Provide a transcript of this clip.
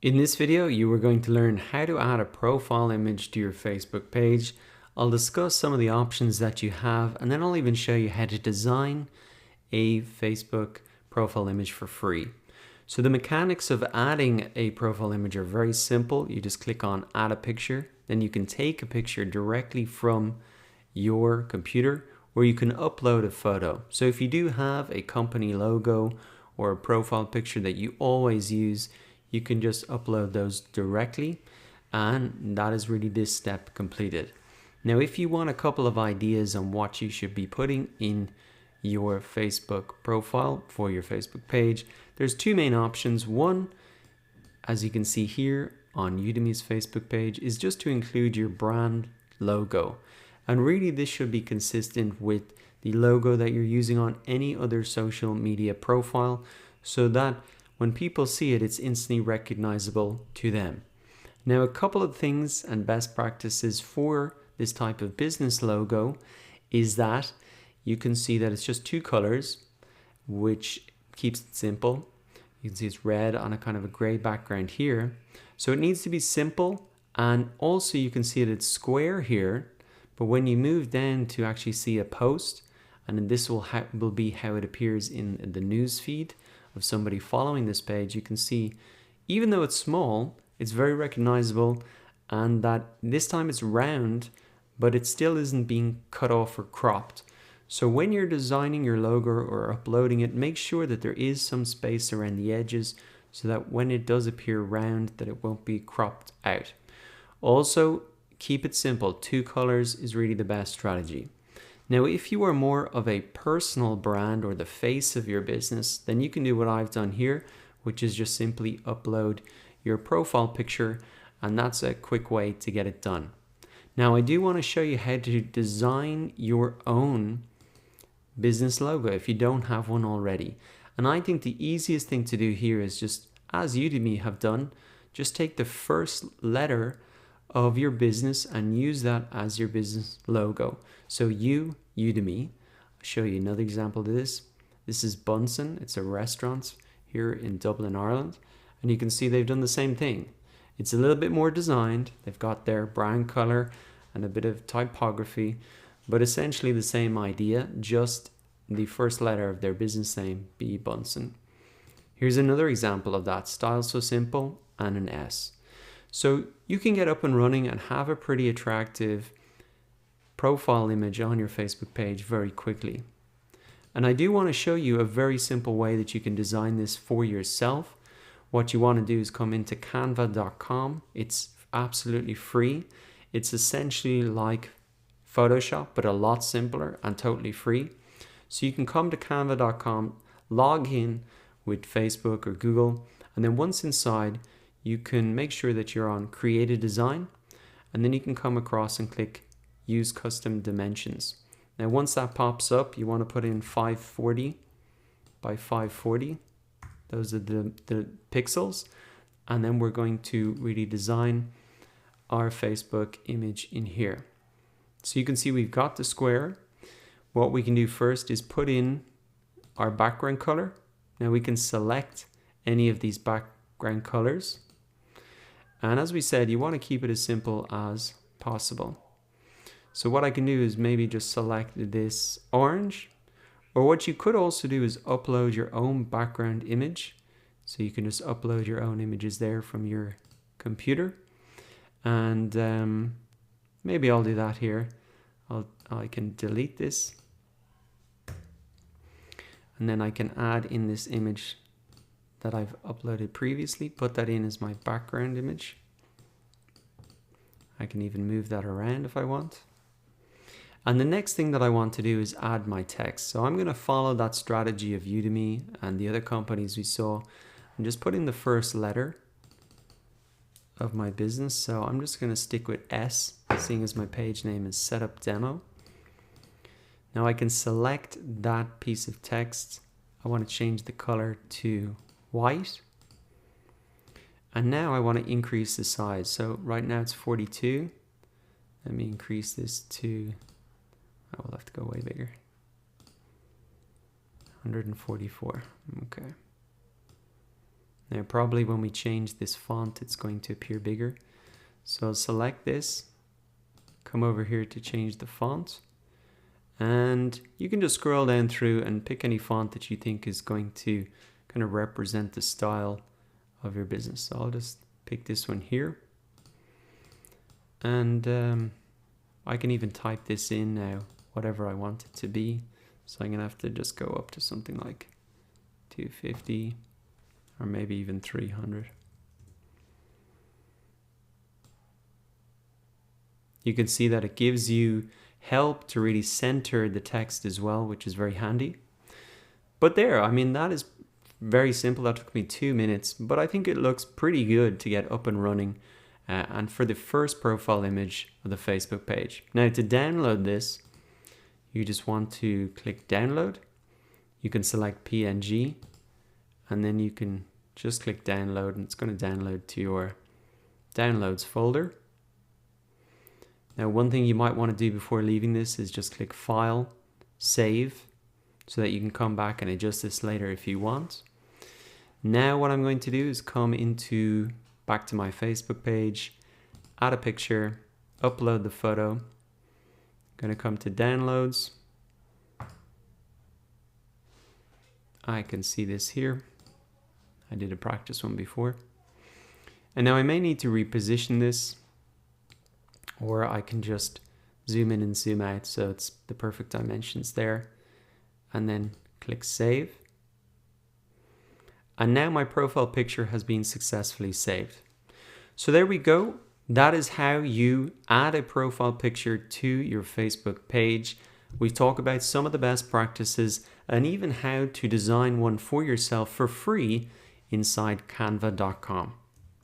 In this video, you are going to learn how to add a profile image to your Facebook page. I'll discuss some of the options that you have, and then I'll even show you how to design a Facebook profile image for free. So the mechanics of adding a profile image are very simple. You just click on add a picture, then you can take a picture directly from your computer, or you can upload a photo. So if you do have a company logo or a profile picture that you always use, you can just upload those directly, and that is really this step completed. Now, if you want a couple of ideas on what you should be putting in your Facebook profile for your Facebook page, there's two main options. One, as you can see here on Udemy's Facebook page, is just to include your brand logo. And really this should be consistent with the logo that you're using on any other social media profile, so that when people see it, it's instantly recognizable to them. Now, a couple of things and best practices for this type of business logo is that you can see that it's just two colors, which keeps it simple. You can see it's red on a kind of a gray background here. So it needs to be simple, and also you can see that it's square here, but when you move down to actually see a post, and this will be how it appears in the news feed of somebody following this page, you can see even though it's small, it's very recognizable, and that this time it's round, but it still isn't being cut off or cropped. So when you're designing your logo or uploading it, make sure that there is some space around the edges so that when it does appear round, that it won't be cropped out. Also, keep it simple. Two colors is really the best strategy. Now, if you are more of a personal brand or the face of your business, then you can do what I've done here, which is just simply upload your profile picture, and that's a quick way to get it done. Now, I do want to show you how to design your own business logo if you don't have one already. And I think the easiest thing to do here is just, as Udemy have done, just take the first letter of your business and use that as your business logo. So Udemy, I'll show you another example of this. This is Bunsen. It's a restaurant here in Dublin, Ireland. And you can see they've done the same thing. It's a little bit more designed. They've got their brand color and a bit of typography, but essentially the same idea, just the first letter of their business name be Bunsen. Here's another example of that. Style so simple, and an S. So you can get up and running and have a pretty attractive profile image on your Facebook page very quickly. And I do want to show you a very simple way that you can design this for yourself. What you want to do is come into canva.com. It's absolutely free. It's essentially like Photoshop, but a lot simpler and totally free. So you can come to canva.com, log in with Facebook or Google, and then once inside, you can make sure that you're on Create a Design, and then you can come across and click Use Custom Dimensions. Now, once that pops up, you want to put in 540 by 540. Those are the pixels. And then we're going to really design our Facebook image in here. So you can see we've got the square. What we can do first is put in our background color. Now we can select any of these background colors. And as we said, you want to keep it as simple as possible. So what I can do is maybe just select this orange, or what you could also do is upload your own background image. So you can just upload your own images there from your computer. And maybe I'll do that here. I can delete this. And then I can add in this image that I've uploaded previously, put that in as my background image. I can even move that around if I want. And the next thing that I want to do is add my text. So I'm going to follow that strategy of Udemy and the other companies we saw. I'm just putting the first letter of my business. So I'm just going to stick with S, seeing as my page name is Setup Demo. Now I can select that piece of text. I want to change the color to white. And now I want to increase the size. So right now it's 42. Let me increase this to, I will have to go way bigger. 144. Okay. Now probably when we change this font, it's going to appear bigger. So select this, come over here to change the font, and you can just scroll down through and pick any font that you think is going to kind of represent the style of your business. So I'll just pick this one here, and I can even type this in now, whatever I want it to be. So I'm gonna have to just go up to something like 250 or maybe even 300. You can see that it gives you help to really center the text as well, which is very handy. But there, I mean, that is very simple. That took me 2 minutes, but I think it looks pretty good to get up and running. And for the first profile image of the Facebook page. Now to download this, you just want to click download. You can select PNG, and then you can just click download, and it's going to download to your downloads folder. Now one thing you might want to do before leaving this is just click file, save, so that you can come back and adjust this later if you want. Now what I'm going to do is come back to my Facebook page, add a picture, upload the photo. I'm going to come to downloads. I can see this here. I did a practice one before. And now I may need to reposition this, or I can just zoom in and zoom out so it's the perfect dimensions there, and then click save. And now my profile picture has been successfully saved. So there we go. That is how you add a profile picture to your Facebook page. We've talked about some of the best practices and even how to design one for yourself for free inside canva.com.